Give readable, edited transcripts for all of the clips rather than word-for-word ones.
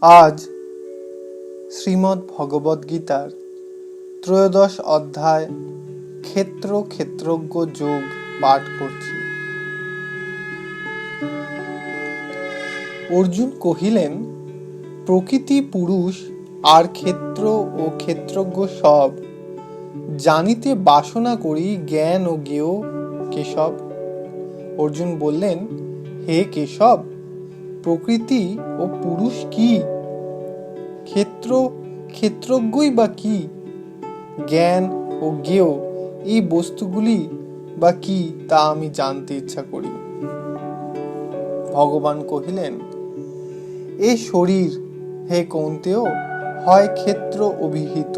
আজ শ্রীমদ্ ভগবদ গীতার ত্রয়োদশ অধ্যায় ক্ষেত্র ক্ষেত্রজ্ঞ যোগ পাঠ করছি। অর্জুন কহিলেন, প্রকৃতি পুরুষ আর ক্ষেত্র ও ক্ষেত্রজ্ঞ সব জানিতে বাসনা করি জ্ঞান ও জ্ঞেয় কেশব। অর্জুন বললেন, হে কেশব, প্রকৃতি ও পুরুষ কি? ক্ষেত্র ক্ষেত্রজ্ঞই বা কি? জ্ঞান ও জ্ঞেয় এই বস্তুগুলি বা কি তা আমি জানতে ইচ্ছা করি। ভগবান কহিলেন, এ শরীর হে কৌন্তেয় হয় ক্ষেত্র অভিহিত,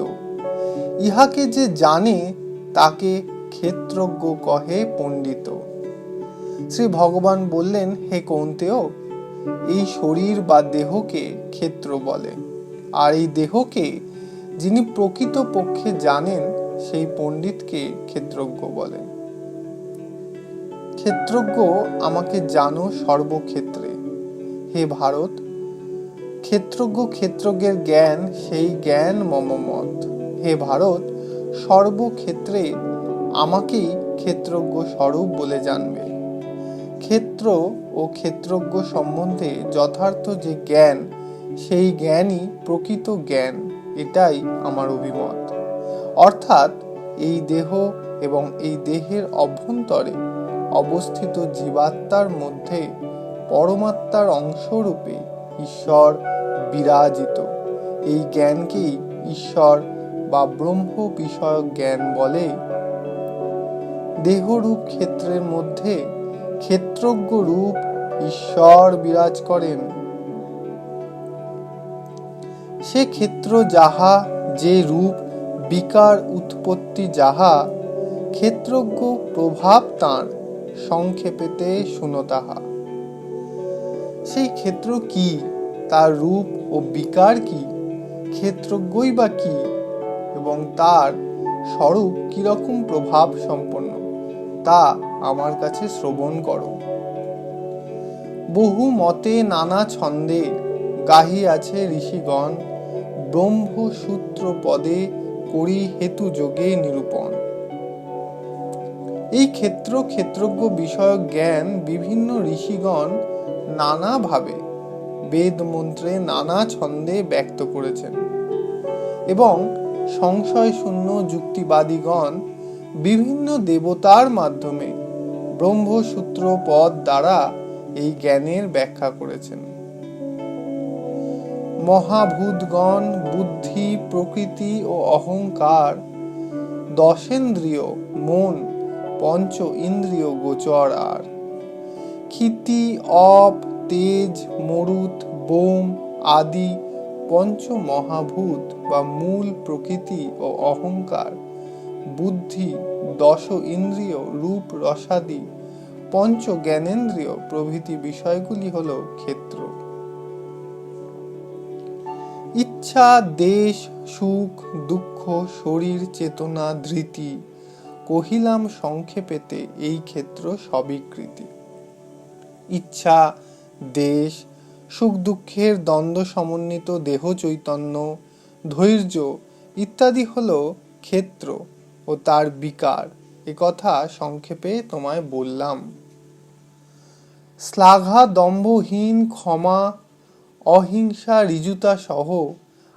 ইহাকে যে জানে তাকে ক্ষেত্রজ্ঞ কহে পণ্ডিত। শ্রী ভগবান বললেন, হে কৌন্তেয়, এই শরীর বা দেহকে ক্ষেত্র বলে, আর এই দেহকে যিনি প্রকৃত পক্ষে জানেন সেই পণ্ডিতকে ক্ষেত্রজ্ঞ বলে। ক্ষেত্রজ্ঞ আমাকে জানো সর্বক্ষেত্রে। হে ভারত, ক্ষেত্রজ্ঞ ক্ষেত্রজ্ঞের জ্ঞান সেই জ্ঞান মম মত। হে ভারত, সর্বক্ষেত্রে আমাকেই ক্ষেত্রজ্ঞ স্বরূপ বলে জানবে। ক্ষেত্র ও ক্ষেত্রজ্ঞ সম্বন্ধে যথার্থ যে জ্ঞান, সেই জ্ঞানই প্রকৃত জ্ঞান, এটাই আমার অভিমত। অর্থাৎ এই দেহ এবং এই দেহের অভ্যন্তরে অবস্থিত জীবাত্মার মধ্যে পরমাত্মার অংশরূপে ঈশ্বর বিরাজিত। এই জ্ঞানকেই ঈশ্বর বা ব্রহ্ম বিষয়ক জ্ঞান বলে। দেহরূপ ক্ষেত্রের মধ্যে ক্ষেত্রজ্ঞ রূপ ঈশ্বর বিরাজ করেন। সে ক্ষেত্র যাহা, যে রূপ বিকার উৎপত্তি যাহা, ক্ষেত্রজ্ঞ প্রভাব তাঁর সংক্ষেপেতে শুনো তাহা। সেই ক্ষেত্র কি, তার রূপ ও বিকার কি, ক্ষেত্রজ্ঞই বা কি, এবং তার স্বরূপ কিরকম প্রভাব সম্পন্ন, তা আমার কাছে শ্রবণ করো। বহু মতে নানা ছন্দে গাহিয়াছে ঋষিগণ, ব্রহ্মসূত্র পদে করি হেতু যোগে নিরূপণ। এই ক্ষেত্র ক্ষেত্রজ্ঞ বিষয়ক জ্ঞান বিভিন্ন ঋষিগণ নানাভাবে বেদ মন্ত্রে নানা ছন্দে ব্যক্ত করেছেন, এবং সংশয় শূন্য যুক্তিবাদীগণ বিভিন্ন দেবতার মাধ্যমে ব্রহ্মসূত্র পদ দ্বারা এই জ্ঞানের ব্যাখ্যা করেছেন। মহাভূতগণ বুদ্ধি, প্রকৃতি ও অহংকার, দশেন্দ্রিয়, মন, পঞ্চ ইন্দ্রিয় গোচর আর, ক্ষিতি, অপ, তেজ, মরুত, বোম আদি পঞ্চ মহাভূত বা মূল প্রকৃতি ও অহংকার, বুদ্ধি, দশ ইন্দ্রিয়, রূপ রসাদি, পঞ্চ জ্ঞানেন্দ্রিয় প্রভৃতি বিষয়গুলি হল ক্ষেত্র। ইচ্ছা, দেশ, সুখ, দুঃখ, শরীর, চেতনা, ধৃতি, কহিলাম সংক্ষেপেতে এই ক্ষেত্র সবিকৃতি। ইচ্ছা, দেশ, সুখ দুঃখের দ্বন্দ্ব সমন্বিত দেহ চৈতন্য, ধৈর্য ইত্যাদি হল ক্ষেত্র ও তার বিকার। একথা সংক্ষেপে তোমায় বললাম। শ্লাঘা, দম্ভহীন, ক্ষমা, অহিংসা, ঋজুতা সহ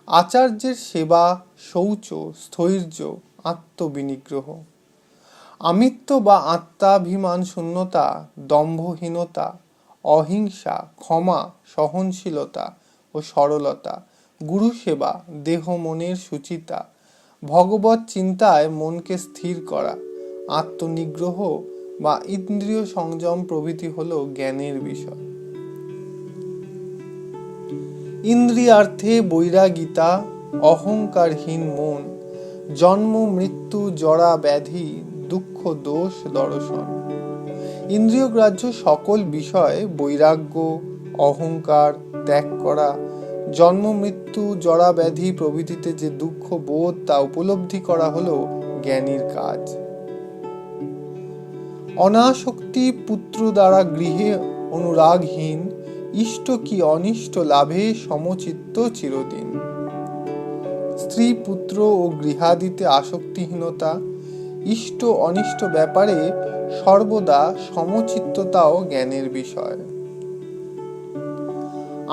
আচার্যের সেবা, শৌচ, স্থৈর্য, আত্মবিনিগ্রহ, আমিত্ব বা আত্মাভিমান শূন্যতা, দম্ভহীনতা, অহিংসা, ক্ষমা, সহনশীলতা ও সরলতা, গুরু সেবা, দেহ মনের শুচিতা, ভগবত চিন্তায় মনকে স্থির করা, আত্মনিগ্রহ বা ইন্দ্রিয় সংযম প্রভৃতি হল জ্ঞানের বিষয়। ইন্দ্রিয়ার্থে বৈরাগিতা, অহংকারহীন মন, জন্ম মৃত্যু জরা ব্যাধি, দুঃখ দোষ দর্শন। ইন্দ্রিয়গ্রাহ্য সকল বিষয়ে বৈরাগ্য, অহংকার ত্যাগ করা, জন্ম মৃত্যু জরা ব্যাধি প্রভৃতিতে যে দুঃখ বোধ তা উপলব্ধি করা হলো জ্ঞানীর কাজ। অনাসক্তি, পুত্র দ্বারা গৃহে অনুরাগহীন, ইষ্ট কি অনিষ্ট লাভে সমচিত্ত চিরদিন। স্ত্রী পুত্র ও গৃহাদিতে আসক্তিহীনতা, ইষ্ট অনিষ্ট ব্যাপারে সর্বদা সমচিত্ততাও জ্ঞানের বিষয়।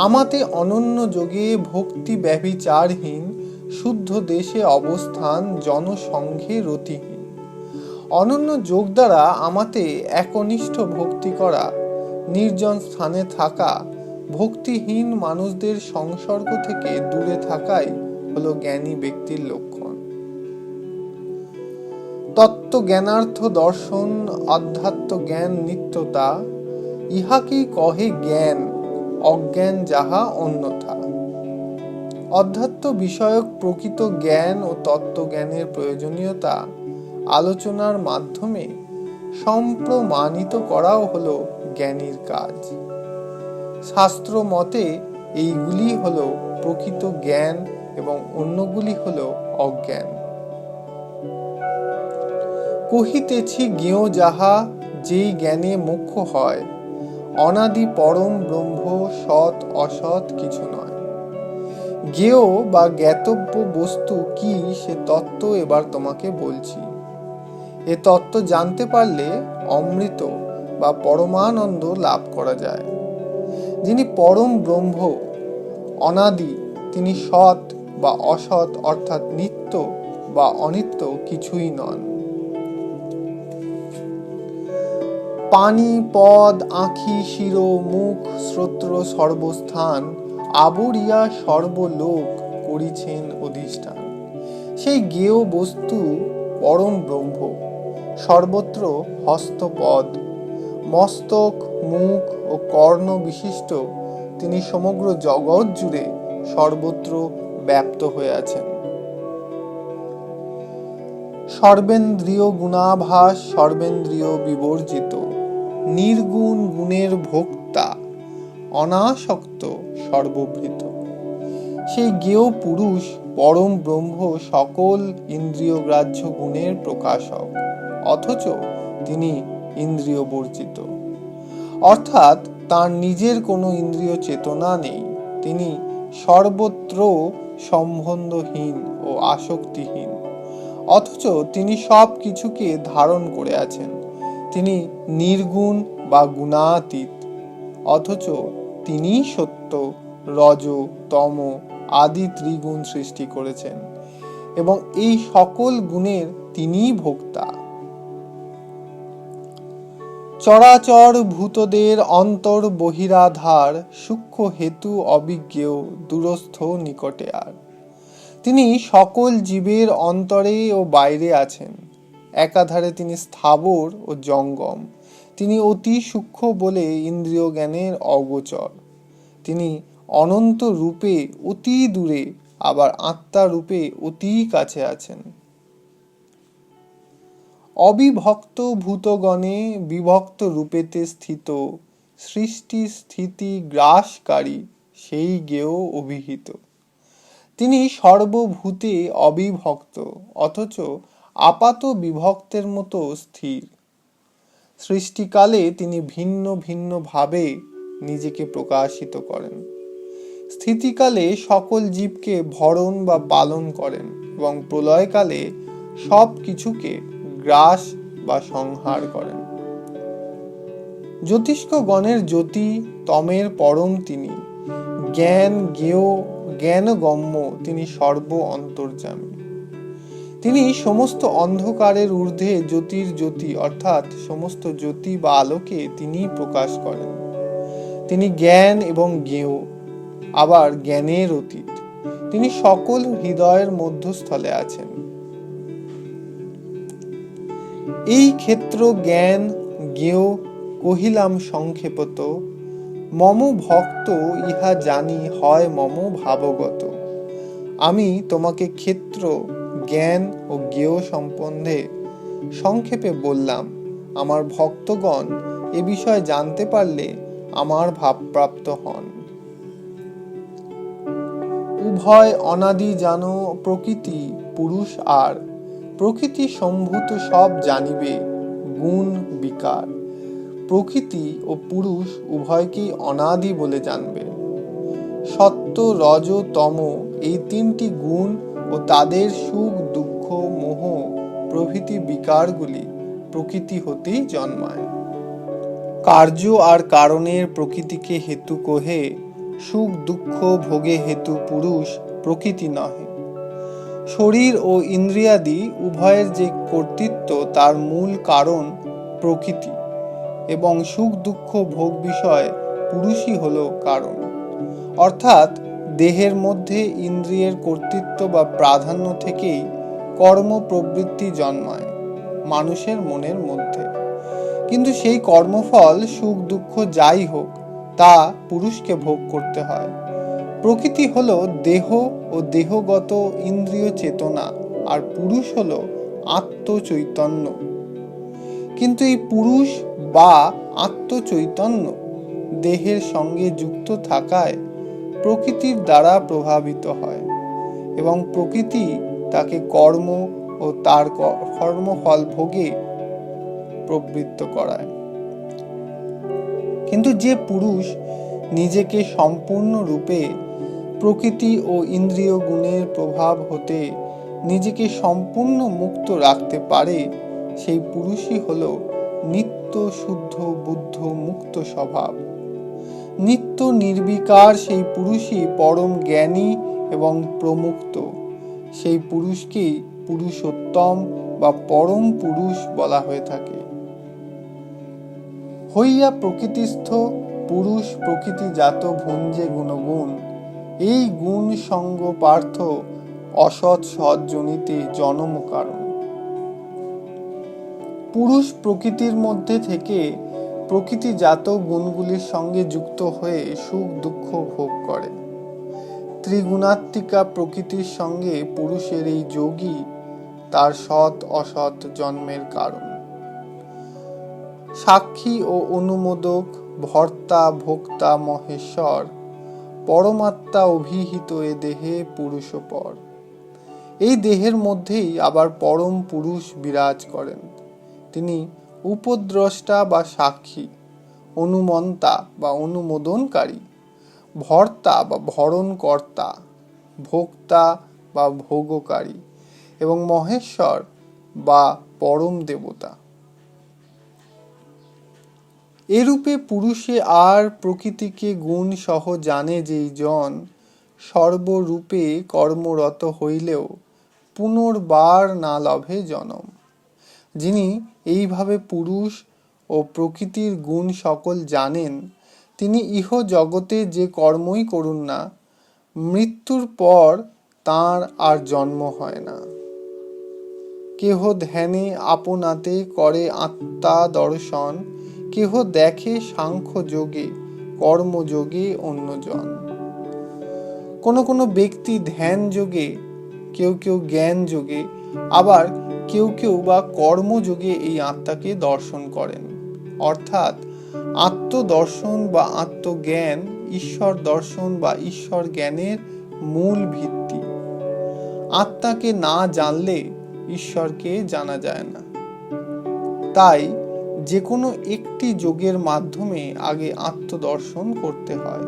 আমাতে অনন্য যোগে ভক্তি ব্যভিচারহীন, শুদ্ধ দেশে অবস্থান জনসংঘে রতিহীন। অনন্য যোগ দ্বারা আমাতে একনিষ্ঠ ভক্তি করা, নির্জন স্থানে থাকা, ভক্তিহীন মানুষদের সংসর্গ থেকে দূরে থাকাই হলো জ্ঞানী ব্যক্তির লক্ষণ। তত্ত্ব জ্ঞানার্থ দর্শন আধ্যাত্ম জ্ঞান নিত্যতা, ইহাকেই কহে জ্ঞান, অজ্ঞান যাহা অন্যথা। অধ্যাত্ম বিষয়ক প্রকৃত জ্ঞান ও তত্ত্বজ্ঞানের প্রয়োজনীয়তা আলোচনার মাধ্যমে সম্প্রমাণিত করাও হলো জ্ঞানীর কাজ। শাস্ত্র মতে এইগুলি হলো প্রকৃত জ্ঞান এবং অন্যগুলি হলো অজ্ঞান। কহিতেছি জ্ঞেয় যাহা, যেই জ্ঞানে মোক্ষ হয়, অনাদি পরম ব্রহ্ম সৎ অসৎ কিছু নয়। জ্ঞেয় বা জ্ঞাতব্য বস্তু কি সে তত্ত্ব এবার তোমাকে বলছি। এ তত্ত্ব জানতে পারলে অমৃত বা পরমানন্দ লাভ করা যায়। যিনি পরম ব্রহ্ম অনাদি, তিনি সৎ বা অসৎ অর্থাৎ নিত্য বা অনিত্য কিছুই নন। পানি পদ আঁখি শিরো মুখ শ্রোত্র সর্বস্থান, আবরিয়া সর্বলোক করিছেন অধিষ্ঠান। সেই জ্ঞেয় বস্তু পরম ব্রহ্ম, সর্বত্র হস্তপদ, মস্তক মুখ ও কর্ণ বিশিষ্ট তিনি সমগ্র জগৎ জুড়ে সর্বত্র ব্যাপ্ত হয়ে আছেন। সর্বেন্দ্রিয় গুণাভাস সর্বেন্দ্রিয় বিবর্জিত, নির্গুণ গুণের ভোক্তা, অনাসক্ত সর্বভৃত। সেই জ্ঞেয় পুরুষ পরম ব্রহ্ম সকল ইন্দ্রিয় গ্রাহ্য গুণের প্রকাশক, অথচ তিনি ইন্দ্রিয় বর্জিত, অর্থাৎ তার নিজের কোনো ইন্দ্রিয় চেতনা নেই। তিনি সর্বত্র সম্বন্ধহীন ও আসক্তিহীন, অথচ তিনি সব কিছুকে ধারণ করে আছেন। তিনি নির্গুণ বা গুণাতীত, অথচ তিনি সত্য রজ তম আদি ত্রিগুণ সৃষ্টি করেছেন এবং এই সকল গুণের তিনিই ভোক্তা। চরাচর ভূতদের অন্তর বহিরাধার, সূক্ষ্ম হেতু অবিজ্ঞেয় দূরস্থ নিকটে আর। তিনি সকল জীবের অন্তরে ও বাইরে আছেন। একাধারে তিনি স্থাবর ও জঙ্গম। তিনি অতি সূক্ষ্ম বলে ইন্দ্রিয় জ্ঞানের অগোচর। তিনি অনন্ত রূপে অতি দূরে, আবার আত্মা রূপে অতি কাছে আছেন। অবিভক্ত ভূতগণে বিভক্ত রূপেতে স্থিত, সৃষ্টি স্থিতি গ্রাসকারী সেই জ্ঞেয় অভিহিত। তিনি সর্বভূতে অবিভক্ত, অথচ আপাত বিভক্তের মতো স্থির। সৃষ্টিকালে তিনি ভিন্ন ভিন্ন ভাবে নিজেকে প্রকাশিত করেন। স্থিতিকালে সকল জীবকে ভরণ বা পালন করেন এবং প্রলয়কালে সব কিছুকে গ্রাস বা সংহার করেন। জ্যোতিষ্ক গণের জ্যোতি তমের পরম তিনি, জ্ঞান জ্ঞেয় জ্ঞানগম্য তিনি সর্ব অন্তর্যামী। তিনি সমস্ত অন্ধকারের ঊর্ধ্বে জ্যোতির জ্যোতি, অর্থাৎ সমস্ত জ্যোতি বা আলোকে তিনি প্রকাশ করেন। তিনি জ্ঞান এবং জ্ঞেয়, আবার জ্ঞানের অতীত। তিনি সকল হৃদয়ের মধ্যস্থলে আছেন। এই ক্ষেত্র জ্ঞান জ্ঞেয় কহিলাম সংক্ষেপত, মম ভক্ত ইহা জানি হয় মম ভাবগত। আমি তোমাকে ক্ষেত্র জ্ঞান ও জ্ঞেয় সম্বন্ধে সংক্ষেপে বললাম। আমার ভক্তগণ এ বিষয়ে জানতে পারলে আমার ভাবপ্রাপ্ত হন। উভয় অনাদি জানো প্রকৃতি পুরুষ আর, প্রকৃতি সম্ভূত সব জানিবে গুণ বিকার। প্রকৃতি ও পুরুষ উভয়কেই অনাদি বলে জানবে। সত্য, রজ, তম এই তিনটি গুণ ও তাদের সুখ, দুঃখ, মোহ প্রভৃতি বিকারগুলি প্রকৃতি হতেই জন্মায়। কার্য আর কারণের প্রকৃতিকে হেতু কহে, সুখ দুঃখ ভোগে হেতু পুরুষ প্রকৃতি নহে। শরীর ও ইন্দ্রিয়াদি উভয়ের যে কর্তৃত্ব তার মূল কারণ প্রকৃতি, এবং সুখ দুঃখ ভোগ বিষয় পুরুষই হল কারণ। অর্থাৎ দেহের মধ্যে ইন্দ্রিয়ের কর্তৃত্ব বা প্রাধান্য থেকেই কর্ম প্রবৃত্তি জন্মায় মানুষের মনের মধ্যে। কিন্তু সেই কর্মফল সুখ দুঃখ যাই হোক তা পুরুষকে ভোগ করতে হয়। প্রকৃতি হলো দেহ ও দেহগত ইন্দ্রিয় চেতনা, আর পুরুষ হলো আত্মচৈতন্য। কিন্তু এই পুরুষ বা আত্মচৈতন্য দেহের সঙ্গে যুক্ত থাকায় প্রকৃতির দ্বারা প্রভাবিত হয় এবং প্রকৃতি তাকে কর্ম ও তার কর্মফল ভোগে প্রবৃত্ত করায়। কিন্তু যে পুরুষ নিজেকে সম্পূর্ণরূপে প্রকৃতি ও ইন্দ্রিয় গুণের প্রভাব হতে নিজেকে সম্পূর্ণ মুক্ত রাখতে পারে, সেই পুরুষই হল নিত্য শুদ্ধ বুদ্ধ মুক্ত স্বভাব। নিত্য নির্বিকার সেই পুরুষই পরম জ্ঞানী এবং প্রমুক্ত। সেই পুরুষকেই পুরুষোত্তম বা পরম পুরুষ বলা হয়ে থাকে। হইয়া প্রকৃতিস্থ পুরুষ প্রকৃতিজাত ভুঞ্জে গুণগুণ, এই গুণ সঙ্গ পার্থ অসৎ সৎজনিতে জনম কারণ। পুরুষ প্রকৃতির মধ্যে থেকে প্রকৃতিজাত গুণগুলির সঙ্গে যুক্ত হয়ে সুখ দুঃখ ভোগ করে। ত্রিগুণাত্মিকা প্রকৃতির সঙ্গে পুরুষের এই যোগই তার সৎ অসৎ জন্মের কারণ। সাক্ষী ও অনুমোদক, ভর্তা ভোক্তা মহেশ্বর, পরমাত্মা অভিহিত এ দেহে পুরুষপর। এই দেহের মধ্যেই আবার পরম পুরুষ বিরাজ করেন। তিনি উপদ্রষ্টা বা সাক্ষী, অনুমন্তা বা অনুমোদনকারী, ভর্তা বা ভরণকর্তা, ভোক্তা বা ভোগকারী এবং মহেশ্বর বা পরম দেবতা। এরূপে পুরুষে আর প্রকৃতিকে গুণ সহ জানে যেই জন, সর্বরূপে কর্মরত হইলেও পুনর্বার না লভে জনম। যিনি এইভাবে পুরুষ ও প্রকৃতির গুণ সকল জানেন, তিনি ইহ জগতে যে কর্মই করুন না, মৃত্যুর পর তাঁর আর জন্ম হয় না। কেহ ধ্যানে আপনাতে করে আত্মা দর্শন, কেহ দেখে সাংখ্য যোগে কর্মযোগে অন্যজন। কোনো কোনো ব্যক্তি ধ্যান যোগে, কেউ কেউ জ্ঞান যোগে, আবার কেউ কেউ বা কর্মযোগে এই আত্মাকে দর্শন করেন। অর্থাৎ আত্মদর্শন বা আত্মজ্ঞান ঈশ্বর দর্শন বা ঈশ্বর জ্ঞানের মূল ভিত্তি। আত্মাকে না জানলে ঈশ্বরকে জানা যায় না। তাই যে কোনো একটি যোগের মাধ্যমে আগে আত্মদর্শন করতে হয়।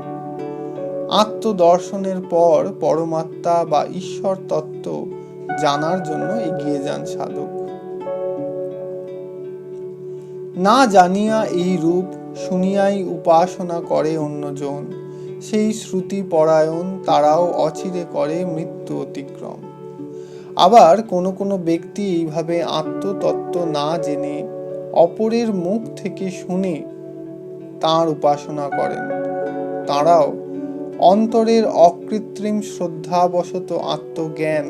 আত্মদর্শনের পর পরমাত্মা বা ঈশ্বর তত্ত্ব জানার জন্য এগিয়ে যান সাধক। না জানিয়া এই রূপ শুনিয়াই উপাসনা করে অন্যজন, সেই শ্রুতি পরায়ণ তারাও অচিরে করে মৃত্যু অতিক্রম। আবার কোনো কোনো ব্যক্তি এইভাবে আত্মতত্ত্ব না জেনে অপরের মুখ থেকে শুনে তাঁর উপাসনা করেন। তাঁরাও অন্তরের অকৃত্রিম শ্রদ্ধাবশত আত্মজ্ঞান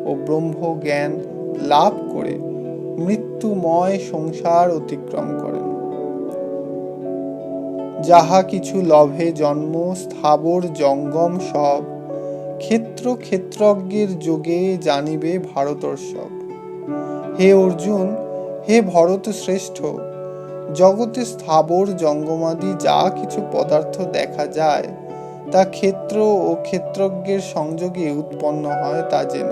ও ব্রহ্মজ্ঞান লাভ করে মৃত্যুময় সংসার অতিক্রম করেন। যাহা কিছু লভে জন্ম স্থাবর জঙ্গম সব, ক্ষেত্র ক্ষেত্রজ্ঞের যোগে জানিবে ভারতর্ষব। হে অর্জুন, হে ভরত শ্রেষ্ঠ, জগতে স্থাবর জঙ্গমাদি যা কিছু পদার্থ দেখা যায় তা ক্ষেত্র ও ক্ষেত্রজ্ঞের সংযোগে উৎপন্ন হয় তা জেন।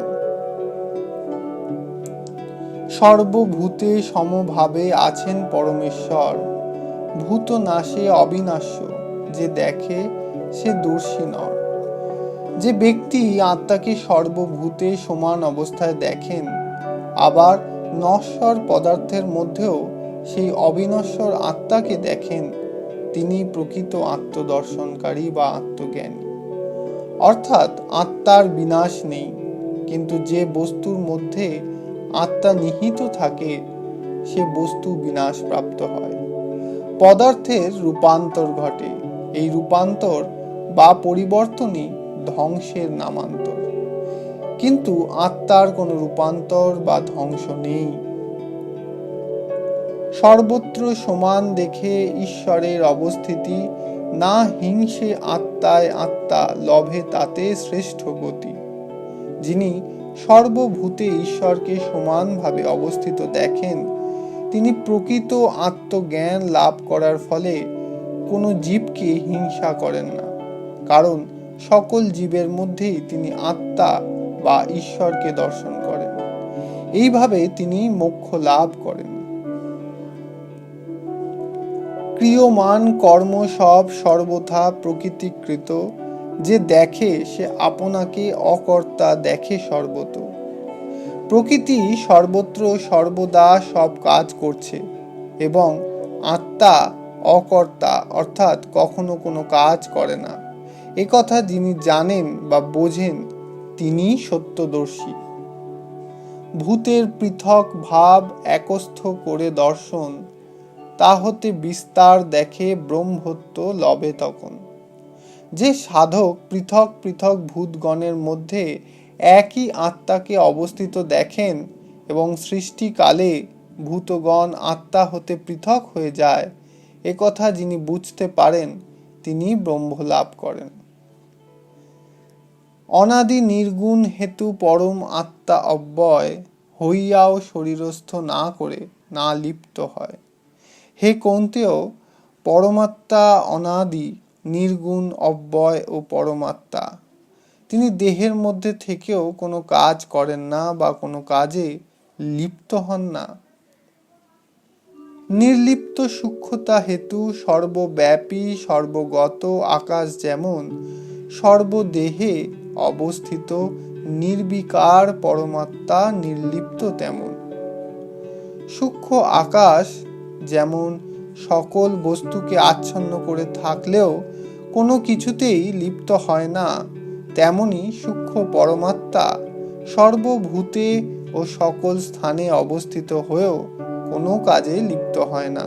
সর্বভূতে সমভাবে আছেন পরমেশ্বর, ভূত নাশে অবিনাশ্য, যে দেখে সে দর্শী নয়। যে ব্যক্তি আত্মাকে সর্বভূতে সমান অবস্থায় দেখেন, আবার নশ্বর পদার্থের মধ্যেও সেই অবিনশ্বর আত্মাকে দেখেন, তিনি প্রকৃত আত্মদর্শনকারী বা আত্মজ্ঞানী। অর্থাৎ আত্মার বিনাশ নেই, কিন্তু যে বস্তুর মধ্যে আত্মা নিহিত থাকে সে বস্তু বিনাশ প্রাপ্ত হয়। পদার্থের রূপান্তর ঘটে, এই রূপান্তর বা পরিবর্তনই ধ্বংসের নামান্তর। কিন্তু আত্মার কোনো রূপান্তর বা ধ্বংস নেই। সর্বত্র সমান দেখে ঈশ্বরের অবস্থিতি, না হিংসে আত্মায় আত্মা, লভে তাতে শ্রেষ্ঠ গতি। যিনি সর্বভূতে ঈশ্বরকে সমানভাবে অবস্থিত দেখেন, তিনি প্রকৃত আত্মজ্ঞান লাভ করার ফলে কোনো জীবকে হিংসা করেন না, কারণ সকল জীবের মধ্যেই তিনি আত্মা বা ঈশ্বরকে দর্শন করেন। এইভাবে তিনি মোক্ষ লাভ করেন। ক্রিয়মান কর্ম সব সর্বথা প্রকৃতিকৃত, যে দেখে সে আপনাকে অকর্তা দেখে সর্বত। প্রকৃতি সর্বত্র সর্বদা সব কাজ করছে এবং আত্মা অকর্তা, অর্থাৎ কখনো কোনো কাজ করে না। একথা যিনি জানেন বা বোঝেন তিনি সত্যদর্শী। ভূতের পৃথক ভাব একস্থ করে দর্শন, তা হতে বিস্তার দেখে ব্রহ্মত্ব লবে তখন। যে সাধক পৃথক পৃথক ভূতগণের মধ্যে একই আত্মাকে অবস্থিত দেখেন এবং সৃষ্টিকালে ভূতগণ আত্মা হতে পৃথক হয়ে যায়, একথা যিনি বুঝতে পারেন তিনি ব্রহ্ম লাভ করেন। অনাদি নির্গুণ হেতু পরম আত্মা অব্যয়, হইয়াও শরীরস্থ না করে না লিপ্ত হয়। হে কৌন্তেয়, পরমাত্মা অনাদি নির্গুণ অব্যয় ও পরমাত্মা। তিনি দেহের মধ্যে থেকেও কোনো কাজ করেন না বা কোনো কাজে লিপ্ত হন না। নির্লিপ্ত সূক্ষ্মতা হেতু সর্বব্যাপী সর্বগত আকাশ যেমন সর্বদেহে অবস্থিত নির্বিকার পরমাত্মা নির্লিপ্ত তেমন। সূক্ষ্ম আকাশ যেমন সকল বস্তুকে আচ্ছন্ন করে থাকলেও কোনো কিছুতেই লিপ্ত হয় না, তেমনি সূক্ষ্ম পরমাত্মা সর্বভূতে ও সকল স্থানে অবস্থিত হয়েও কোনো কাজে লিপ্ত হয় না।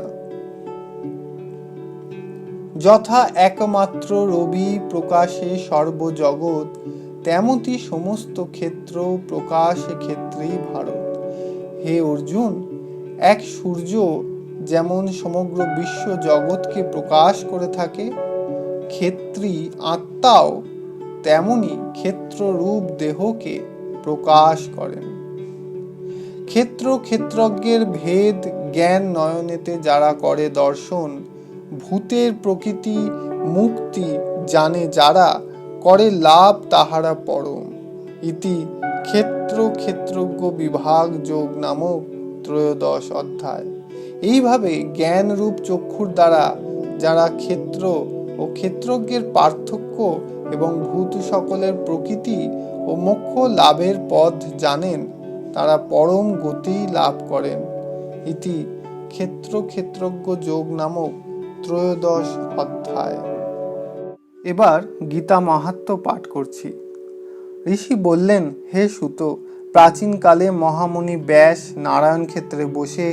যথা একমাত্র রবি প্রকাশে সর্বজগৎ, তেমতি সমস্ত ক্ষেত্র প্রকাশে ক্ষেত্রেই ভারত। হে অর্জুন, এক সূর্য যেমন সমগ্র বিশ্ব জগৎকে প্রকাশ করে থাকে, ক্ষেত্রী আত্মাও তেমনি ক্ষেত্ররূপ দেহকে প্রকাশ করেন। ক্ষেত্র ক্ষেত্রজ্ঞের ভেদ জ্ঞান নয়নেতে যারা করে দর্শন, ভূতের প্রকৃতি মুক্তি জানে যারা, করে লাভ তাহারা পরম। ইতি ক্ষেত্র ক্ষেত্রজ্ঞ বিভাগ যোগ নামক 13 অধ্যায়। এইভাবে জ্ঞান রূপ চক্ষুর দ্বারা যারা ক্ষেত্র ও ক্ষেত্রজ্ঞের পার্থক্য এবং ভূত সকলের প্রকৃতি ও মোক্ষ লাভের পথ জানেন, তারা পরম গতি লাভ করেন। ইতি ক্ষেত্র ক্ষেত্রজ্ঞ যোগ নামক 13 অধ্যায়। এবার গীতা মাহাত্ম্য পাঠ করছি। ঋষি বললেন, হে সূত, প্রাচীনকালে মহামুনি ব্যাস নারায়ণ ক্ষেত্রে বসে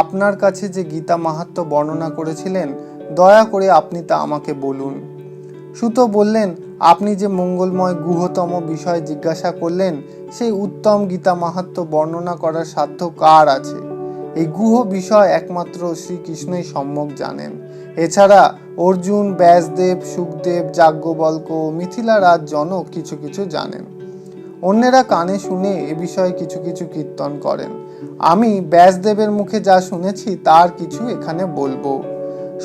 আপনার কাছে যে গীতা মাহাত্ম্য বর্ণনা করেছিলেন, দয়া করে আপনি তা আমাকে বলুন। সূত বললেন, আপনি যে মঙ্গলময় গুহতম বিষয় জিজ্ঞাসা করলেন, সেই উত্তম গীতা মাহাত্ম্য বর্ণনা করার সাধ্য কার আছে? এই গুহ বিষয় একমাত্র শ্রীকৃষ্ণই সম্যক জানেন। এছাড়া অর্জুন, ব্যাসদেব, সুখদেব, যাজ্ঞবল্ক ও মিথিলা রাজ জনক কিছু কিছু জানেন। অন্যেরা কানে শুনে এ বিষয়ে কিছু কিছু কীর্তন করেন। আমি ব্যাসদেবের মুখে যা শুনেছি তার কিছু এখানে বলবো।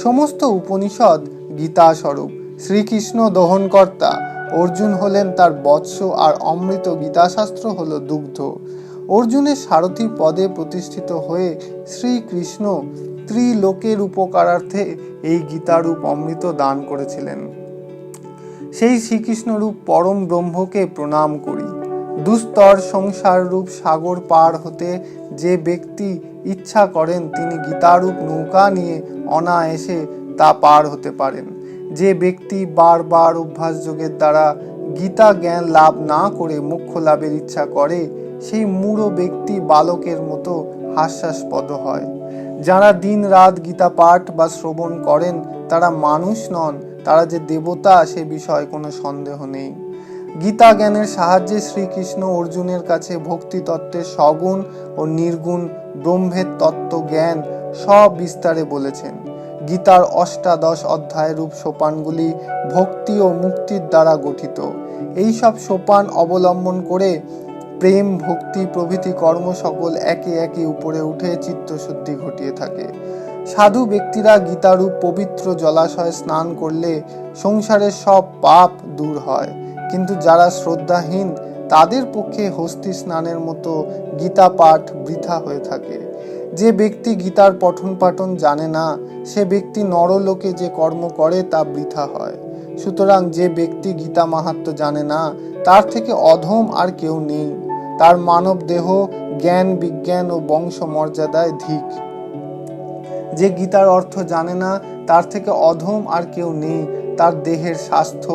সমস্ত উপনিষদ গীতা স্বরূপ। শ্রীকৃষ্ণ দহনকর্তা, অর্জুন হলেন তার বৎস, আর অমৃত গীতাশাস্ত্র হলো দুগ্ধ। অর্জুনের সারথী পদে প্রতিষ্ঠিত হয়ে শ্রীকৃষ্ণ ত্রিলোকের উপকারার্থে এই গীতারূপ অমৃত দান করেছিলেন। সেই শ্রীকৃষ্ণরূপ পরম ব্রহ্মকে প্রণাম করি। দুস্তর সংসার রূপ সাগর পার হতে যে ব্যক্তি ইচ্ছা করেন তিনি গীতারূপ নৌকা নিয়ে অনায়াসে তা পার হতে পারেন। যে ব্যক্তি বারবার অভ্যাস যোগের দ্বারা গীতা জ্ঞান লাভ না করে মোক্ষ লাভের ইচ্ছা করে সেই মূঢ় ব্যক্তি বালকের মতো হাস্যাস্পদ হয়। যারা দিন রাত গীতা পাঠ বা শ্রবণ করেন তারা মানুষ নন, তারা যে দেবতা সে বিষয়ে কোনো সন্দেহ নেই। গীতা জ্ঞানের সাহায্যে শ্রীকৃষ্ণ অর্জুনের কাছে ভক্তি তত্ত্বের সগুণ ও নির্গুণ ব্রহ্মের তত্ত্ব জ্ঞান সব বিস্তারে বলেছেন। গীতার অষ্টাদশ অধ্যায় রূপ সোপানগুলি ভক্তি ও মুক্তির দ্বারা গঠিত। এই সব সোপান অবলম্বন করে প্রেম, ভক্তি প্রভৃতি কর্ম সকল একে একে উপরে উঠে চিত্তশুদ্ধি ঘটিয়ে থাকে। সাধু ব্যক্তিরা গীতারূপ পবিত্র জলাশয়ে স্নান করলে সংসারের সব পাপ দূর হয়, কিন্তু যারা শ্রদ্ধাহীন তাদের পক্ষে হস্তি স্নানের মতো গীতা পাঠ বৃথা হয়ে থাকে। যে ব্যক্তি গীতার পঠন পাঠন জানে না সে ব্যক্তি নরলোকে যে কর্ম করে তা বৃথা হয়। সুতরাং যে ব্যক্তি গীতা মাহাত্ম্য জানে না তার থেকে অধম আর কেউ নেই। তার মানব দেহ জ্ঞান বিজ্ঞান ও বংশ মর্যাদায় ধিক। যে গীতার অর্থ জানে না তার থেকে অধম আর কেউ নেই। তার দেহের স্বাস্থ্য,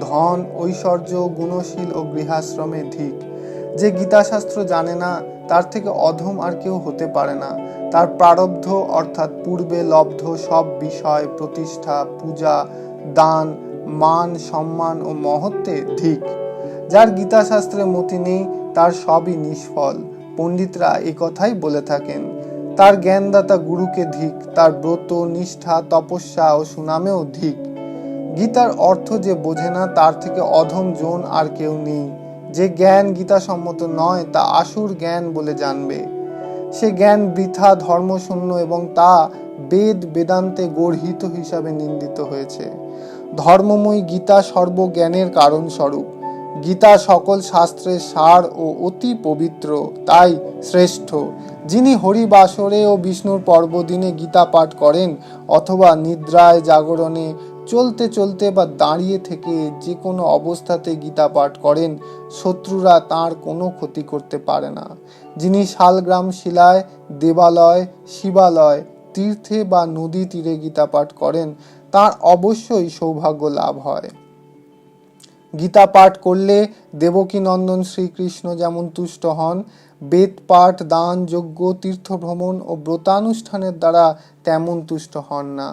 ধন, ঐশ্বর্য, গুণশীল ও গৃহাশ্রমে ধিক। যে গীতা শাস্ত্র জানে না তার থেকে অধম আর কেউ হতে পারে না। তার প্রারব্ধ অর্থাৎ পূর্বে লব্ধ সব বিষয়, প্রতিষ্ঠা, পূজা, দান, মান, সম্মান ও মহত্বে ধিক। যার গীতা শাস্ত্রে মতি নেই তার সবই নিষ্ফল। পণ্ডিতরা এই কথাই বলে থাকেন। তার জ্ঞানদাতা গুরুকে ধিক, তার ব্রত, নিষ্ঠা, তপস্যা ও সুনামেও ধিক। গীতার অর্থ যে বোঝে না তার থেকে অধম জন আর কেউ নেই। যে জ্ঞান গীতা সম্মত নয় তা আসুর জ্ঞান বলে জানবে। সে জ্ঞান বৃথা, ধর্মশূন্য এবং তা বেদ বেদান্তে গর্হিত হিসাবে নিন্দিত হয়েছে। ধর্মময় গীতা সর্বজ্ঞানের কারণ স্বরূপ। গীতা সকল শাস্ত্রের সার ও অতি পবিত্র, তাই শ্রেষ্ঠ। যিনি হরিবাসরে ও বিষ্ণুর পর্বদিনে গীতা পাঠ করেন অথবা নিদ্রায়, জাগরণে, চলতে চলতে বা দাঁড়িয়ে থেকে যে কোনো অবস্থাতে গীতা পাঠ করেন শত্রুরা তাঁর কোনো ক্ষতি করতে পারে না। যিনি শালগ্রাম শিলায়, দেবালয়, শিবালয়, তীর্থে বা নদী তীরে গীতা পাঠ করেন তার অবশ্যই সৌভাগ্য লাভ হয়। গীতা পাঠ করলে দেবকী নন্দন শ্রীকৃষ্ণ যেমন তুষ্ট হন, বেদ পাঠ, দান, যজ্ঞ, তীর্থভ্রমণ ও ব্রতানুষ্ঠানের দ্বারা তেমন তুষ্ট হন না।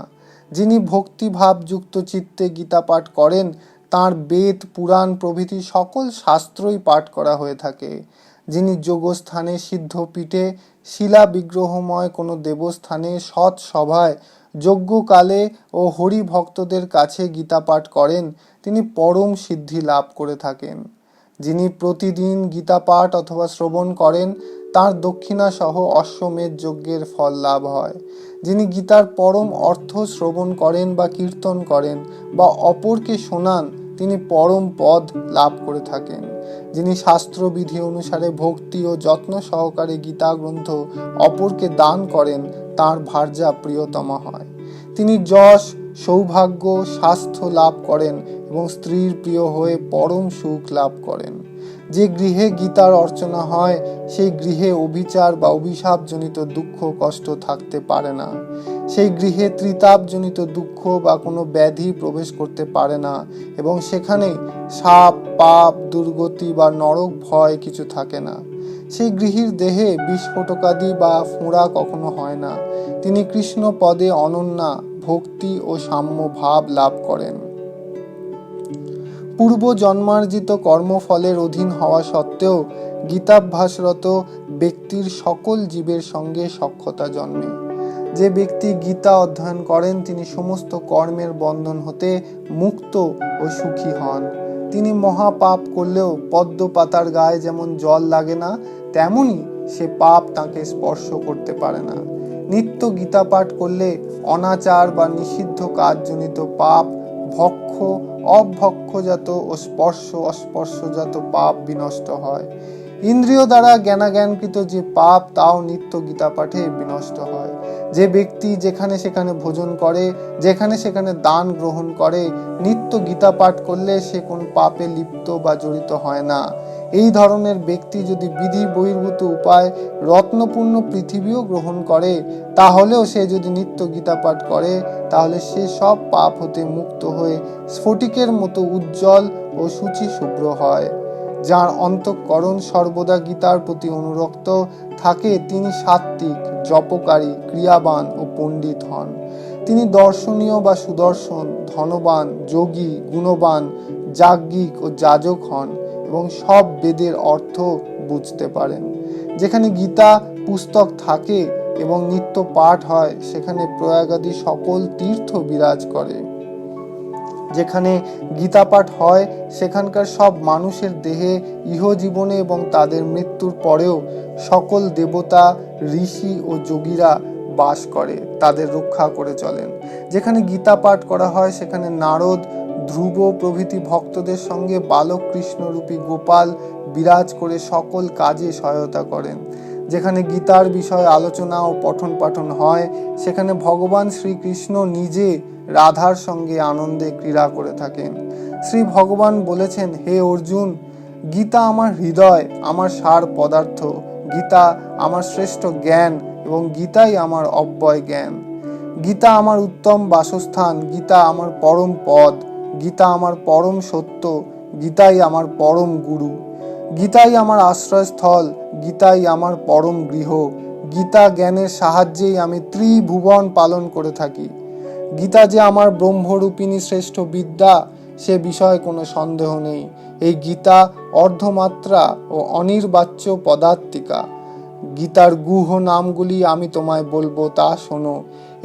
যিনি ভক্তিভাবযুক্ত চিত্তে গীতা পাঠ করেন তাঁর বেদ, পুরাণ প্রভৃতি সকল শাস্ত্রই পাঠ করা হয়ে থাকে। যিনি যোগস্থানে, সিদ্ধপীঠে, শিলা বিগ্রহময় কোনো দেবস্থানে, সৎ সভায়, যজ্ঞকালে ও হরি ভক্তদের কাছে গীতা পাঠ করেন তিনি পরম সিদ্ধি লাভ করে থাকেন। যিনি প্রতিদিন গীতা পাঠ অথবা শ্রবণ করেন তার দক্ষিণা সহ অশ্বমেধ যজ্ঞের ফল লাভ হয়। যিনি গীতার পরম অর্থ শ্রবণ করেন বা কীর্তন করেন বা অপরকে শোনান তিনি পরম পদ লাভ করে থাকেন। যিনি শাস্ত্রবিধি অনুসারে ভক্তি ও যত্ন সহকারে গীতা গ্রন্থ অপরকে দান করেন তার ভার্যা প্রিয়তমা হয়। তিনি যশ, সৌভাগ্য, স্বাস্থ্য লাভ করেন এবং স্ত্রীর প্রিয় হয়ে পরম সুখ লাভ করেন। যে গৃহে গীতার অর্চনা হয় সেই গৃহে অবিচার বা অভিশাপজনিত দুঃখ কষ্ট থাকতে পারে না। সেই গৃহে ত্রিতাপজনিত দুঃখ বা কোনো ব্যাধি প্রবেশ করতে পারে না এবং সেখানে সাপ, পাপ, দুর্গতি বা নরক ভয় কিছু থাকে না। সেই গৃহীর দেহে বিস্ফোটকাদি বা ফোঁড়া কখনো হয় না। তিনি কৃষ্ণ পদে অনন্যা ভক্তি ও সাম্য ভাব লাভ করেন। পূর্ব জন্মার্জিত কর্মফলের অধীন হওয়া সত্ত্বেও গীতাভ্যাসরত ব্যক্তির সকল জীবের সঙ্গে সখ্যতা জন্মে। যে ব্যক্তি গীতা অধ্যয়ন করেন তিনি সমস্ত কর্মের বন্ধন হতে মুক্ত ও সুখী হন। তিনি মহাপাপ করলেও পদ্ম পাতার গায়ে যেমন জল লাগে না তেমনি সে পাপ তাকে স্পর্শ করতে পারে না। নিত্য গীতা পাঠ করলে অনাচার বা নিষিদ্ধ কাজজনিত পাপ, ভক্ষ, অভক্ষজাত ও স্পর্শ অস্পর্শজাত পাপ বিনষ্ট হয়। ইন্দ্রিয় দ্বারা জ্ঞানাজ্ঞানকৃত যে পাপ তাও নিত্য গীতা পাঠে বিনষ্ট হয়। যে ব্যক্তি যেখানে সেখানে ভোজন করে, যেখানে সেখানে দান গ্রহণ করে, নিত্য গীতা পাঠ করলে সে কোন পাপে লিপ্ত বা জড়িত হয় না। এই ধরনের ব্যক্তি যদি বিধি বহির্ভূত উপায় রত্নপূর্ণ পৃথিবীও গ্রহণ করে, তাহলেও সে যদি নিত্য গীতা পাঠ করে, তাহলে সে সব পাপ হতে মুক্ত হয়ে স্ফটিকের মতো উজ্জ্বল ও শুচি শুভ্র হয়। যার অন্তঃকরণ সর্বদা গীতার প্রতি অনুরক্ত থাকে, তিনি সাত্ত্বিক, জপকারী, ক্রিয়াবান ও পণ্ডিত হন। তিনি দর্শনীয় বা সুদর্শন, ধনবান, যোগী, গুণবান, যাজ্ঞিক ও যাজক হন এবং সব বেদের অর্থ বুঝতে পারেন। যেখানে গীতা পুস্তক থাকে এবং নিত্য পাঠ হয়, সেখানে প্রয়াগাদি সকল তীর্থ বিরাজ করে। যেখানে গীতা পাঠ হয়, সেখানকার সব মানুষের দেহে ইহজীবনে এবং তাদের মৃত্যুর পরেও সকল দেবতা, ঋষি ও যোগীরা বাস করে, তাদের রক্ষা করে চলেন। যেখানে গীতা পাঠ করা হয়, সেখানে নারদ, ধ্রুব প্রভৃতি ভক্তদের সঙ্গে বালক কৃষ্ণরূপী গোপাল বিরাজ করে সকল কাজে সহায়তা করেন। যেখানে গীতার বিষয়ে আলোচনা ও পঠন পাঠন হয়, সেখানে ভগবান শ্রীকৃষ্ণ নিজে রাধার সঙ্গে আনন্দে ক্রীড়া করে থাকেন। শ্রী ভগবান বলেছেন, হে অর্জুন, গীতা আমার হৃদয়, আমার সার পদার্থ, গীতা আমার শ্রেষ্ঠ জ্ঞান এবং গীতাই আমার অব্যয় জ্ঞান। গীতা আমার উত্তম বাসস্থান, গীতা আমার পরম পদ, গীতা আমার পরম সত্য, গীতাই আমার পরম গুরু। গীতাই আমার আশ্রয়স্থল, গীতাই আমার পরম গৃহ। গীতা জ্ঞানের সাহায্যেই আমি ত্রিভুবন পালন করে থাকি। গীতা যে আমার ব্রহ্মরূপিণী শ্রেষ্ঠ বিদ্যা, সে বিষয়ে কোনো সন্দেহ নেই। এই গীতা অর্ধমাত্রা ও অনির্বাচ্য পদার্থিকা। গীতার গুহ নামগুলি আমি তোমায় বলবো, তা শোনো।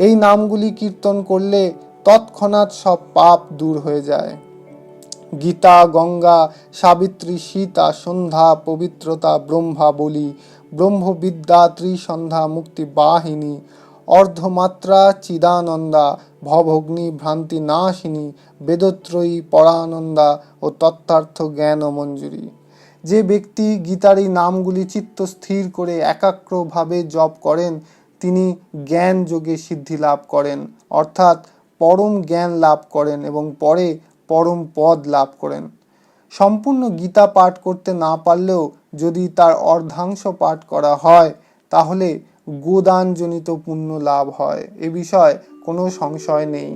এই নামগুলি কীর্তন করলে তৎক্ষণাৎ সব পাপ দূর হয়ে যায়। গীতা, গঙ্গা, সাবিত্রী, সীতা, সন্ধ্যা, পবিত্রতা, ব্রহ্মা বলি, ব্রহ্মবিদ্যা, ত্রিসন্ধ্যা, মুক্তি বাহিনী, অর্ধমাত্রা, চিদানন্দা, ভবগ্নি, ভ্রান্তি নাশিনী, বেদত্রয়ী, পরানন্দা ও তত্ত্বার্থ জ্ঞান মঞ্জুরি। যে ব্যক্তি গীতার এই নামগুলি চিত্ত স্থির করে একাগ্রভাবে জপ করেন, তিনি জ্ঞান যোগে সিদ্ধি লাভ করেন, অর্থাৎ পরম জ্ঞান লাভ করেন এবং পরে পরম পদ লাভ করেন। সম্পূর্ণ গীতা পাঠ করতে না পারলেও যদি তার অর্ধাংশ পাঠ করা হয়, তাহলে গোদানজনিত পুণ্য লাভ হয়, এ বিষয়ে কোনো সংশয় নেই।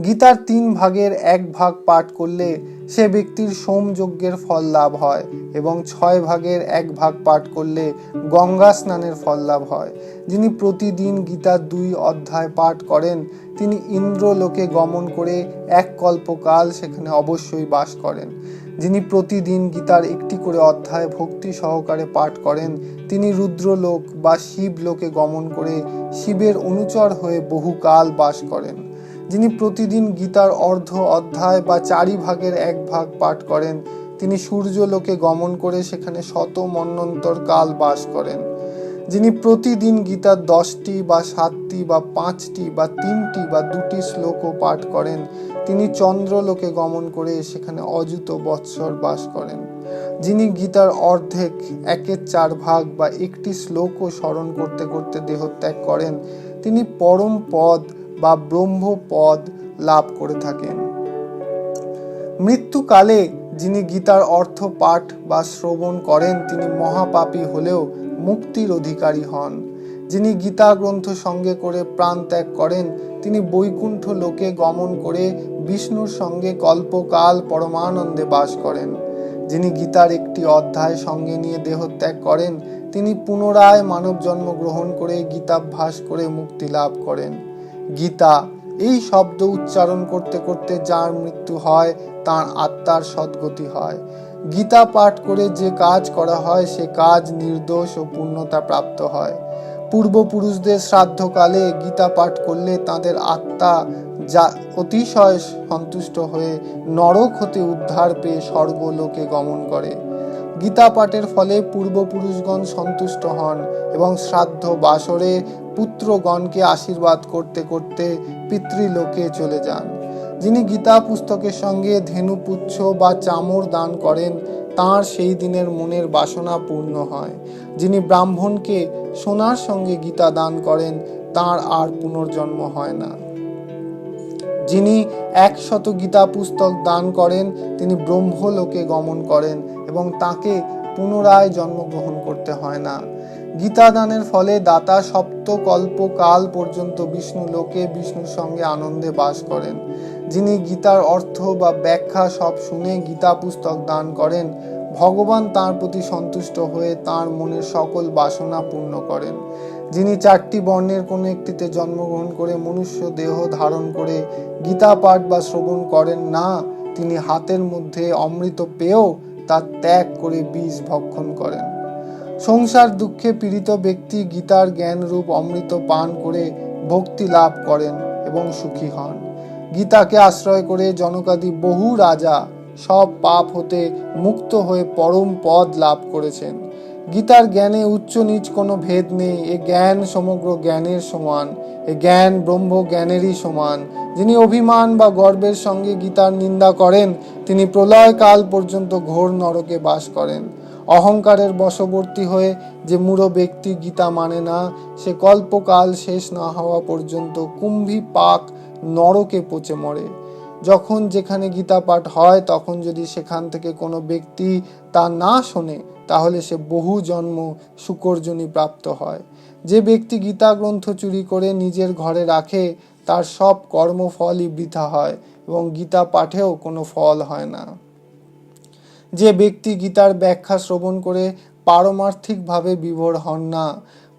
গীতার 3 ভাগের 1 ভাগ পাঠ করলে সে ব্যক্তির সোমযজ্ঞের ফল লাভ হয় এবং 6 ভাগের 1 ভাগ পাঠ করলে গঙ্গা স্নানের ফল লাভ হয়। যিনি প্রতিদিন গীতার 2 অধ্যায় পাঠ করেন, তিনি ইন্দ্রলোকে গমন করে 1 কল্পকাল সেখানে অবশ্যই বাস করেন। যিনি প্রতিদিন গীতার 1টি করে অধ্যায় ভক্তি সহকারে পাঠ করেন, তিনি রুদ্রলোক বা শিবলোকে গমন করে শিবের অনুচর হয়ে বহুকাল বাস করেন। যিনি প্রতিদিন গীতার অর্ধ অধ্যায় বা 4 ভাগের 1 ভাগ পাঠ করেন, তিনি সূর্যলোকে গমন করে সেখানে শত মন্বন্তর কাল বাস করেন। যিনি প্রতিদিন গীতার 10টি বা 7টি বা 5টি বা 3টি বা 2টি শ্লোকও পাঠ করেন, তিনি চন্দ্রলোকে গমন করে সেখানে অযুত বৎসর বাস করেন। যিনি গীতার অর্ধেক 1/4 ভাগ বা 1টি শ্লোকও স্মরণ করতে করতে দেহত্যাগ করেন, তিনি পরম পদ বা ব্রহ্মপদ লাভ করে থাকেন। মৃত্যুকালে যিনি গীতার অর্থ পাঠ বা শ্রবণ করেন, তিনি মহাপাপী হলেও মুক্তির অধিকারী হন। যিনি গীতা গ্রন্থ সঙ্গে করে প্রাণ ত্যাগ করেন, তিনি বৈকুণ্ঠ লোকে গমন করে বিষ্ণুর সঙ্গে কল্পকাল পরমানন্দে বাস করেন। যিনি গীতার 1টি অধ্যায় সঙ্গে নিয়ে দেহত্যাগ করেন, তিনি পুনরায় মানব জন্ম গ্রহণ করে গীতাভ্যাস করে মুক্তি লাভ করেন। গীতা এই শব্দ উচ্চারণ করতে করতে যার মৃত্যু হয়, তার আত্মার সদ্গতি হয়। গীতা পাঠ করে যে কাজ করা হয়, সে কাজ নির্দোষ ও পূর্ণতা প্রাপ্ত হয়। পূর্বপুরুষদের শ্রাদ্ধকালে গীতা পাঠ করলে তাদের আত্মা যা অতিশয় সন্তুষ্ট হয়ে নরক হতে উদ্ধার পেয়ে স্বর্গলোকে গমন করে। গীতা পাঠের ফলে পূর্বপুরুষগণ সন্তুষ্ট হন এবং শ্রাদ্ধ বাসরে পুত্রগণকে আশীর্বাদ করতে করতে পিতৃলোকে চলে যান। যিনি গীতা পুস্তকের সঙ্গে ধেনুপুচ্ছ বা চামর দান করেন, তাঁর সেই দিনের মনের বাসনা পূর্ণ হয়। যিনি ব্রাহ্মণকে সোনার সঙ্গে গীতা দান করেন, তাঁর আর পুনর্জন্ম হয় না। যিনি 100 গীতা পুস্তক দান করেন, তিনি ব্রহ্মলোকে গমন করেন এবং তাকে পুনরায় জন্মগ্রহণ করতে হয় না। গীতা দানের ফলে দাতা সপ্তকল্পকাল পর্যন্ত বিষ্ণু লোকে বিষ্ণুর সঙ্গে আনন্দে বাস করেন। যিনি গীতার অর্থ বা ব্যাখ্যা সব শুনে গীতা পুস্তক দান করেন, ভগবান তাঁর প্রতি সন্তুষ্ট হয়ে তাঁর মনের সকল বাসনা পূর্ণ করেন। যিনি 4টি বর্ণের কোনো একটিতে জন্মগ্রহণ করে মনুষ্য দেহ ধারণ করে গীতা পাঠ বা শ্রবণ করেন না, তিনি হাতের মধ্যে অমৃত পেয়েও তা ত্যাগ করে বীজ ভক্ষণ করেন। সংসার দুঃখে পীড়িত ব্যক্তি গীতার জ্ঞানরূপ অমৃত পান করে ভক্তি লাভ করেন এবং সুখী হন। গীতাকে আশ্রয় করে জনকাদি বহু রাজা সব পাপ হতে মুক্ত হয়ে পরম পদ লাভ করেছেন। গীতার জ্ঞানে উচ্চ নীচ কোনো ভেদ নেই। এ জ্ঞান সমগ্র জ্ঞানের সমান, এ জ্ঞান ব্রহ্ম জ্ঞানেরই সমান। যিনি অভিমান বা গর্বের সঙ্গে গীতার নিন্দা করেন, তিনি প্রলয় কাল পর্যন্ত ঘোর নরকে বাস করেন। অহংকারের বশবর্তী হয়ে যে মূঢ় ব্যক্তি গীতা মানে না, সে কল্পকাল শেষ না হওয়া পর্যন্ত কুম্ভী পাক নরকে পচে মরে। যখন যেখানে গীতা পাঠ হয়, তখন যদি সেখান থেকে কোনো ব্যক্তি তা না শোনে, তাহলে সে বহু জন্ম শুকরজনী প্রাপ্ত হয়। যে ব্যক্তি গীতা গ্রন্থ চুরি করে নিজের ঘরে রাখে, তার সব কর্মফলই বৃথা হয় এবং গীতা পাঠেও কোনো ফল হয় না। যে ব্যক্তি গীতার ব্যাখ্যা শ্রবণ করে পারমার্থিকভাবে বিভোর হন না,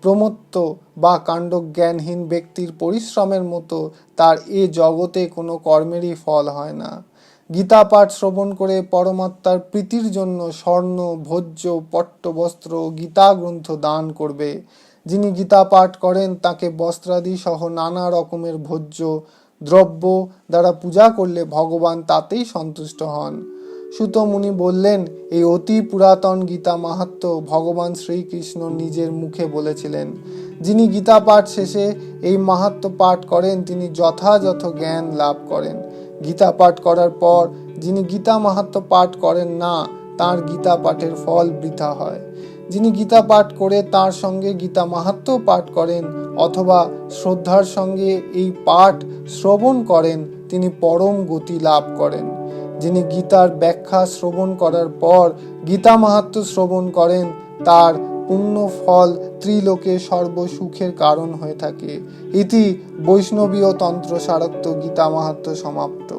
প্রমত্ত বা কাণ্ডজ্ঞানহীন ব্যক্তির পরিশ্রমের মতো তার এ জগতে কোনো কর্মেরই ফল হয় না। গীতা পাঠ শ্রবণ করে পরমাত্মার প্রীতির জন্য স্বর্ণ, ভোজ্য, পট্টবস্ত্র, গীতা গ্রন্থ দান করবে। যিনি গীতা পাঠ করেন, তাকে বস্ত্রাদি সহ নানা রকমের ভোজ্য দ্রব্য দ্বারা পূজা করলে ভগবান তাতেই সন্তুষ্ট হন। সুত মুনি বললেন, এই অতি পুরাতন গীতা মাহাত্ম্য ভগবান শ্রীকৃষ্ণ নিজের মুখে বলেছিলেন। যিনি গীতা পাঠ শেষে এই মাহাত্ম্য পাঠ করেন, তিনি যথাযথ জ্ঞান লাভ করেন। গীতা পাঠ করার পর যিনি গীতা মাহাত্ম্য পাঠ করেন না, তার গীতা পাঠের ফল বৃথা হয়। যিনি গীতা পাঠ করে তার সঙ্গে গীতা মাহাত্ম্য পাঠ করেন অথবা শ্রদ্ধার সঙ্গে এই পাঠ শ্রবণ করেন, তিনি পরম গতি লাভ করেন। যিনি গীতার ব্যাখ্যা শ্রবণ করার পর গীতা মাহাত্ম্য শ্রবণ করেন, তার পুণ্য ফল ত্রিলোকে সর্বসুখের কারণ হয়ে থাকে। ইতি বৈষ্ণবীয় তন্ত্র সারক্ত গীতা মাহাত্ম্য সমাপ্ত।